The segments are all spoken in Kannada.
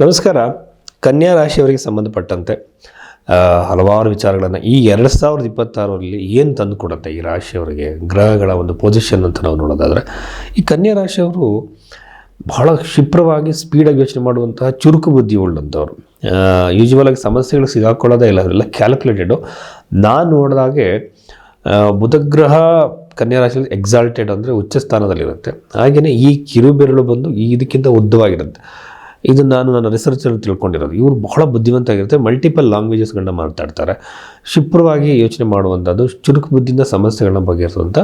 ನಮಸ್ಕಾರ. ಕನ್ಯಾ ರಾಶಿಯವರಿಗೆ ಸಂಬಂಧಪಟ್ಟಂತೆ ಹಲವಾರು ವಿಚಾರಗಳನ್ನು ಈ 2026ರಲ್ಲಿ ಏನು ತಂದು ಕೊಡುತ್ತೆ ಈ ರಾಶಿಯವರಿಗೆ ಗ್ರಹಗಳ ಒಂದು ಪೊಸಿಷನ್ ಅಂತ ನಾವು ನೋಡೋದಾದರೆ, ಈ ಕನ್ಯಾ ರಾಶಿಯವರು ಬಹಳ ಕ್ಷಿಪ್ರವಾಗಿ ಸ್ಪೀಡಾಗಿ ಯೋಚನೆ ಮಾಡುವಂತಹ ಚುರುಕು ಬುದ್ಧಿ ಉಳ್ಳಂಥವ್ರು. ಯೂಶ್ವಲಾಗಿ ಸಮಸ್ಯೆಗಳು ಸಿಗಾಕೊಳ್ಳೋದೇ ಇಲ್ಲ, ಅವರೆಲ್ಲ ಕ್ಯಾಲ್ಕುಲೇಟೆಡು. ನಾನು ನೋಡಿದಾಗೆ ಬುಧಗ್ರಹ ಕನ್ಯಾ ರಾಶಿಯಲ್ಲಿ ಎಕ್ಸಾಲ್ಟೆಡ್ ಅಂದರೆ ಉಚ್ಚ ಸ್ಥಾನದಲ್ಲಿರುತ್ತೆ. ಹಾಗೆಯೇ ಈ ಕಿರುಬೆರಳು ಬಂದು ಇದಕ್ಕಿಂತ ಉದ್ದವಾಗಿರುತ್ತೆ. ಇದು ನನ್ನ ರಿಸರ್ಚಲ್ಲಿ ತಿಳ್ಕೊಂಡಿರೋದು. ಇವರು ಬಹಳ ಬುದ್ಧಿವಂತ ಆಗಿರುತ್ತೆ, ಮಲ್ಟಿಪಲ್ ಲ್ಯಾಂಗ್ವೇಜಸ್ಗಳನ್ನ ಮಾತಾಡ್ತಾರೆ, ಕ್ಷಿಪ್ರವಾಗಿ ಯೋಚನೆ ಮಾಡುವಂಥದ್ದು, ಚುರುಕು ಬುದ್ಧಿಯಿಂದ ಸಮಸ್ಯೆಗಳನ್ನ ಬಗೆಹರಿಸುವಂಥ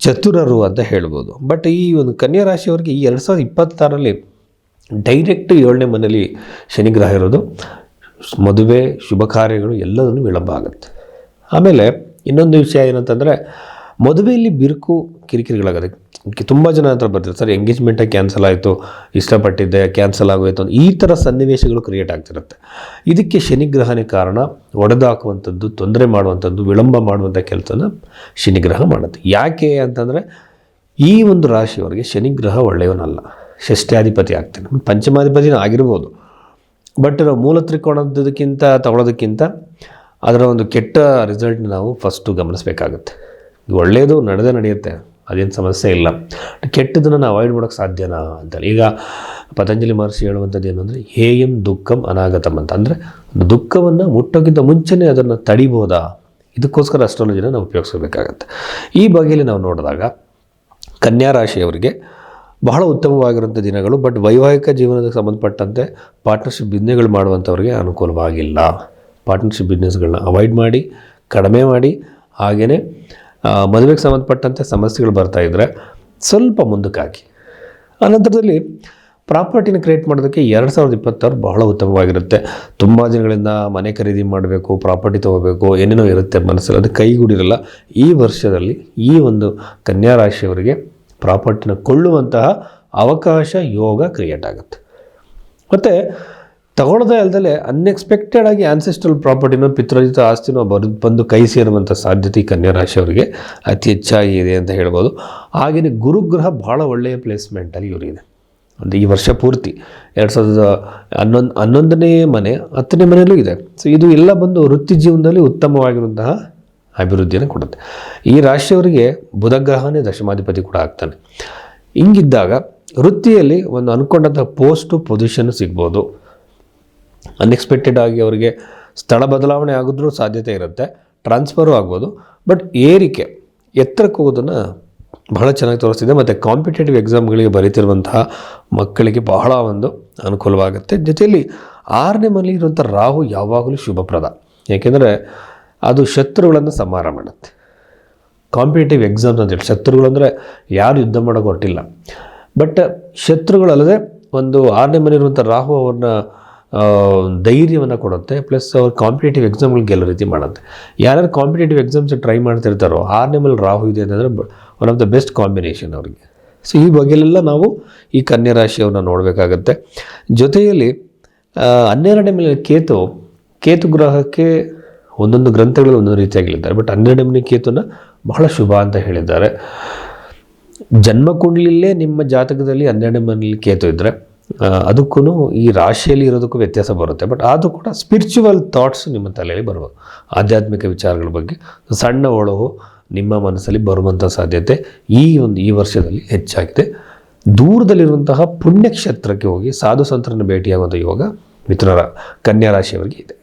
ಚತುರರು ಅಂತ ಹೇಳ್ಬೋದು. ಬಟ್ ಈ ಒಂದು ಕನ್ಯಾ ರಾಶಿಯವರಿಗೆ ಈ 2026ರಲ್ಲಿ ಡೈರೆಕ್ಟ್ 7ನೇ ಮನೆಯಲ್ಲಿ ಶನಿಗ್ರಹ ಇರೋದು, ಮದುವೆ ಶುಭ ಕಾರ್ಯಗಳು ಎಲ್ಲದನ್ನು ವಿಳಂಬ ಆಗುತ್ತೆ. ಆಮೇಲೆ ಇನ್ನೊಂದು ವಿಷಯ ಏನಂತಂದರೆ, ಮದುವೆಯಲ್ಲಿ ಬಿರುಕು ಕಿರಿಕಿರಿಗಳಾಗುತ್ತೆ. ತುಂಬ ಜನ ಹತ್ರ ಬರ್ತಿರ್ತಾರೆ, ಸರ್ ಎಂಗೇಜ್ಮೆಂಟಾಗಿ ಕ್ಯಾನ್ಸಲ್ ಆಯಿತು, ಇಷ್ಟಪಟ್ಟಿದ್ದೆ ಕ್ಯಾನ್ಸಲ್ ಆಗೋಯ್ತು ಅಂತ ಈ ಥರ ಸನ್ನಿವೇಶಗಳು ಕ್ರಿಯೇಟ್ ಆಗ್ತಿರುತ್ತೆ. ಇದಕ್ಕೆ ಶನಿಗ್ರಹನೇ ಕಾರಣ. ಒಡೆದಾಕುವಂಥದ್ದು, ತೊಂದರೆ ಮಾಡುವಂಥದ್ದು, ವಿಳಂಬ ಮಾಡುವಂಥ ಕೆಲಸನ ಶನಿಗ್ರಹ ಮಾಡುತ್ತೆ. ಯಾಕೆ ಅಂತಂದರೆ, ಈ ಒಂದು ರಾಶಿಯವರಿಗೆ ಶನಿಗ್ರಹ ಒಳ್ಳೆಯವನಲ್ಲ, ಷಷ್ಠ್ಯಾಧಿಪತಿ ಆಗ್ತಾನೆ, ಪಂಚಮಾಧಿಪತಿನ ಆಗಿರ್ಬೋದು. ಬಟ್ ನಾವು ಮೂಲ ತ್ರಿಕೋಣದಕ್ಕಿಂತ ತಗೊಳ್ಳೋದಕ್ಕಿಂತ ಅದರ ಒಂದು ಕೆಟ್ಟ ರಿಸಲ್ಟ್ನ ನಾವು ಫಸ್ಟು ಗಮನಿಸಬೇಕಾಗುತ್ತೆ. ಒಳ್ಳೆಯದು ನಡೆಯುತ್ತೆ, ಅದೇನು ಸಮಸ್ಯೆ ಇಲ್ಲ. ಕೆಟ್ಟದನ್ನು ನಾವು ಅವಾಯ್ಡ್ ಮಾಡೋಕ್ಕೆ ಸಾಧ್ಯನಾ ಅಂತೇಳಿ ಈಗ ಪತಂಜಲಿ ಮಹರ್ಷಿ ಹೇಳುವಂಥದ್ದು ಏನು ಅಂದರೆ, ಹೇಯಂ ದುಃಖಂ ಅನಾಗತಂ ಅಂತ. ಅಂದರೆ ದುಃಖವನ್ನು ಮುಟ್ಟೋಕ್ಕಿಂತ ಮುಂಚೆನೇ ಅದನ್ನು ತಡಿಬೋದಾ, ಇದಕ್ಕೋಸ್ಕರ ಅಸ್ಟ್ರಾಲಜಿನ ನಾವು ಉಪಯೋಗಿಸಬೇಕಾಗತ್ತೆ. ಈ ಬಗೆಯಲ್ಲಿ ನಾವು ನೋಡಿದಾಗ ಕನ್ಯಾ ರಾಶಿಯವರಿಗೆ ಬಹಳ ಉತ್ತಮವಾಗಿರುವಂಥ ದಿನಗಳು. ಬಟ್ ವೈವಾಹಿಕ ಜೀವನಕ್ಕೆ ಸಂಬಂಧಪಟ್ಟಂತೆ ಪಾರ್ಟ್ನರ್ಶಿಪ್ ಬಿಸ್ನೆಸ್ಗಳು ಮಾಡುವಂಥವ್ರಿಗೆ ಅನುಕೂಲವಾಗಿಲ್ಲ. ಪಾರ್ಟ್ನರ್ಶಿಪ್ ಬಿಸ್ನೆಸ್ಗಳನ್ನ ಅವಾಯ್ಡ್ ಮಾಡಿ, ಕಡಿಮೆ ಮಾಡಿ. ಹಾಗೆಯೇ ಮದುವೆಗೆ ಸಂಬಂಧಪಟ್ಟಂತೆ ಸಮಸ್ಯೆಗಳು ಬರ್ತಾಯಿದ್ರೆ ಸ್ವಲ್ಪ ಮುಂದಕ್ಕೆ ಹಾಕಿ. ಆನಂತರದಲ್ಲಿ ಪ್ರಾಪರ್ಟಿನ ಕ್ರಿಯೇಟ್ ಮಾಡೋದಕ್ಕೆ 2026 ಬಹಳ ಉತ್ತಮವಾಗಿರುತ್ತೆ. ತುಂಬ ದಿನಗಳಿಂದ ಮನೆ ಖರೀದಿ ಮಾಡಬೇಕು, ಪ್ರಾಪರ್ಟಿ ತೊಗೋಬೇಕು, ಏನೇನೋ ಇರುತ್ತೆ ಮನಸ್ಸಲ್ಲಿ, ಅದು ಕೈಗೂಡಿರಲ್ಲ. ಈ ವರ್ಷದಲ್ಲಿ ಈ ಒಂದು ಕನ್ಯಾ ರಾಶಿಯವರಿಗೆ ಪ್ರಾಪರ್ಟಿನ ಕೊಳ್ಳುವಂತಹ ಅವಕಾಶ, ಯೋಗ ಕ್ರಿಯೇಟ್ ಆಗುತ್ತೆ. ಮತ್ತು ತಗೊಳ್ಳೋದೇ ಅಲ್ಲದೆ ಅನ್ಎಕ್ಸ್ಪೆಕ್ಟೆಡ್ ಆಗಿ ಆನ್ಸೆಸ್ಟ್ರಲ್ ಪ್ರಾಪರ್ಟಿನೋ ಪಿತೃಜಿತ ಆಸ್ತಿನೋ ಬಂದು ಕೈ ಸೇರುವಂಥ ಸಾಧ್ಯತೆ ಕನ್ಯಾ ರಾಶಿಯವರಿಗೆ ಅತಿ ಹೆಚ್ಚಾಗಿದೆ ಅಂತ ಹೇಳ್ಬೋದು. ಹಾಗೆಯೇ ಗುರುಗ್ರಹ ಭಾಳ ಒಳ್ಳೆಯ ಪ್ಲೇಸ್ಮೆಂಟಲ್ಲಿ ಇವರಿದೆ. ಅಂದರೆ ಈ ವರ್ಷ ಪೂರ್ತಿ 2011ನೇ ಮನೆ 10ನೇ ಮನೆಯಲ್ಲೂ ಇದೆ. ಸೊ ಇದು ಎಲ್ಲ ಬಂದು ವೃತ್ತಿ ಜೀವನದಲ್ಲಿ ಉತ್ತಮವಾಗಿರುವಂತಹ ಅಭಿವೃದ್ಧಿಯನ್ನು ಕೊಡುತ್ತೆ. ಈ ರಾಶಿಯವರಿಗೆ ಬುಧಗ್ರಹನೇ ದಶಮಾಧಿಪತಿ ಕೂಡ ಆಗ್ತಾನೆ. ಹಿಂಗಿದ್ದಾಗ ವೃತ್ತಿಯಲ್ಲಿ ಒಂದು ಅಂದ್ಕೊಂಡಂಥ ಪೋಸ್ಟು ಪೊಸಿಷನ್ನು ಸಿಗ್ಬೋದು. ಅನ್ಎಕ್ಸ್ಪೆಕ್ಟೆಡ್ ಆಗಿ ಅವರಿಗೆ ಸ್ಥಳ ಬದಲಾವಣೆ ಆಗಿದ್ರೂ ಸಾಧ್ಯತೆ ಇರುತ್ತೆ, ಟ್ರಾನ್ಸ್ಫರು ಆಗ್ಬೋದು. ಬಟ್ ಏರಿಕೆ ಎತ್ತರಕ್ಕೆ ಹೋಗೋದನ್ನು ಬಹಳ ಚೆನ್ನಾಗಿ ತೋರಿಸ್ತಿದೆ. ಮತ್ತು ಕಾಂಪಿಟೇಟಿವ್ ಎಕ್ಸಾಮ್ಗಳಿಗೆ ಬರೀತಿರುವಂತಹ ಮಕ್ಕಳಿಗೆ ಬಹಳ ಒಂದು ಅನುಕೂಲವಾಗುತ್ತೆ. ಜೊತೆಯಲ್ಲಿ 6ನೇ ಮನೆಯಲ್ಲಿ ಇರುವಂಥ ರಾಹು ಯಾವಾಗಲೂ ಶುಭಪ್ರದ, ಏಕೆಂದರೆ ಅದು ಶತ್ರುಗಳನ್ನು ಸಂಹಾರ ಮಾಡುತ್ತೆ. ಕಾಂಪಿಟೇಟಿವ್ ಎಕ್ಸಾಮ್ಸ್ ಅಂತೇಳಿ ಶತ್ರುಗಳಂದರೆ ಯಾರು ಯುದ್ಧ ಮಾಡೋಕೆ ಹೊರಟಿಲ್ಲ, ಬಟ್ ಶತ್ರುಗಳಲ್ಲದೆ ಒಂದು 6ನೇ ಮನೆ ಇರುವಂಥ ರಾಹು ಅವ್ರನ್ನ ಧೈರ್ಯವನ್ನು ಕೊಡುತ್ತೆ. ಪ್ಲಸ್ ಅವ್ರು ಕಾಂಪಿಟೇಟಿವ್ ಎಕ್ಸಾಮ್ಗಳು ಗೆಲ್ಲೋ ರೀತಿ ಮಾಡುತ್ತೆ. ಯಾರ್ಯಾರು ಕಾಂಪಿಟೇಟಿವ್ ಎಕ್ಸಾಮ್ಸ್ ಟ್ರೈ ಮಾಡ್ತಿರ್ತಾರೋ 6ನೇ ಮೇಲೆ ರಾಹು ಇದೆ ಅಂತಂದರೆ one of the best combination ಅವರಿಗೆ. ಸೊ ಈ ಬಗೆಯಲ್ಲೆಲ್ಲ ನಾವು ಈ ಕನ್ಯಾ ರಾಶಿಯವ್ರನ್ನ ನೋಡಬೇಕಾಗತ್ತೆ. ಜೊತೆಯಲ್ಲಿ 12ನೇ ಮೇಲೆ ಕೇತು ಗ್ರಹಕ್ಕೆ ಒಂದೊಂದು ಗ್ರಂಥಗಳಲ್ಲಿ ಒಂದೊಂದು ರೀತಿಯಾಗಿ ಹೇಳಿದ್ದಾರೆ. ಬಟ್ 12ನೇ ಮನೆ ಕೇತುನ ಬಹಳ ಶುಭ ಅಂತ ಹೇಳಿದ್ದಾರೆ. ಜನ್ಮಕುಂಡಲಿಯಲ್ಲೇ ನಿಮ್ಮ ಜಾತಕದಲ್ಲಿ 12ನೇ ಮನೆಯಲ್ಲಿ ಕೇತು ಇದ್ದರೆ ಅದಕ್ಕೂ ಈ ರಾಶಿಯಲ್ಲಿ ಇರೋದಕ್ಕೂ ವ್ಯತ್ಯಾಸ ಬರುತ್ತೆ. ಬಟ್ ಅದು ಕೂಡ ಸ್ಪಿರಿಚುವಲ್ ಥಾಟ್ಸ್ ನಿಮ್ಮ ತಲೆಯಲ್ಲಿ ಬರ್ಬೋದು. ಆಧ್ಯಾತ್ಮಿಕ ವಿಚಾರಗಳ ಬಗ್ಗೆ ಸಣ್ಣ ಒಳವು ನಿಮ್ಮ ಮನಸ್ಸಲ್ಲಿ ಬರುವಂಥ ಸಾಧ್ಯತೆ ಈ ವರ್ಷದಲ್ಲಿ ಹೆಚ್ಚಾಗಿದೆ. ದೂರದಲ್ಲಿರುವಂತಹ ಪುಣ್ಯಕ್ಷೇತ್ರಕ್ಕೆ ಹೋಗಿ ಸಾಧು ಸಂತರನ್ನು ಭೇಟಿಯಾಗುವಂಥ ಯೋಗ ಕನ್ಯಾ ರಾಶಿಯವರಿಗೆ ಇದೆ.